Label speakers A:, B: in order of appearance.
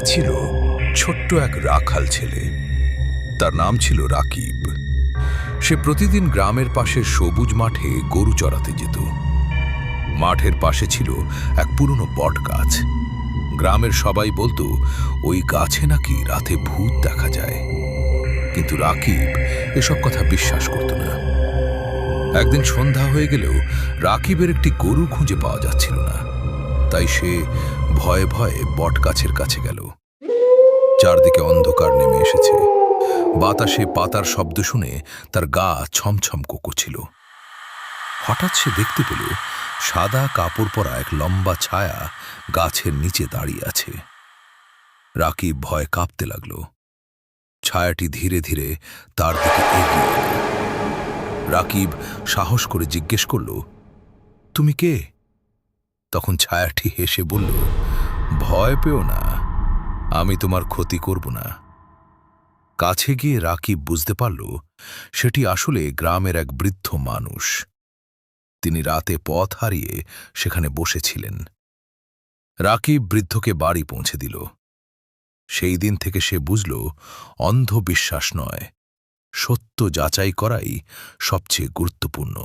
A: ছিল ছোট্ট এক রাখাল ছেলে। তার নাম ছিল রাকিব। সে প্রতিদিন গ্রামের পাশে সবুজ মাঠে গরু চড়াতে যেত। মাঠের পাশে ছিল এক পুরনো বট গাছ। গ্রামের সবাই বলতো ওই গাছে নাকি রাতে ভূত দেখা যায়, কিন্তু রাকিব এসব কথা বিশ্বাস করত না। একদিন সন্ধ্যা হয়ে গেলেও রাকিবের একটি গরু খুঁজে পাওয়া যাচ্ছিল না, তাই সে ভয়ে ভয়ে বট গাছের কাছে গেল। চারদিকে অন্ধকার নেমে এসেছে। বাতাসে পাতার শব্দ শুনে তার গা ছমছম করছিল। হঠাৎ সে দেখতে পেল সাদা কাপড় পরা এক লম্বা ছায়া গাছের নিচে দাঁড়িয়ে আছে। রাকিব ভয়ে কাঁপতে লাগল। ছায়াটি ধীরে ধীরে তার দিকে এগিয়ে এল। রাকিব সাহস করে জিজ্ঞেস করল, তুমি কে? তখন ছায়াটি হেসে বলল, ভয় পেও না, আমি তোমার ক্ষতি করব না। কাছে গিয়ে রাকিব বুঝতে পারল সেটি আসলে গ্রামের এক বৃদ্ধ মানুষ। তিনি রাতে পথ হারিয়ে সেখানে বসেছিলেন। রাকিব বৃদ্ধকে বাড়ি পৌঁছে দিল। সেই দিন থেকে সে বুঝল, অন্ধবিশ্বাস নয়, সত্য যাচাই করাই সবচেয়ে গুরুত্বপূর্ণ।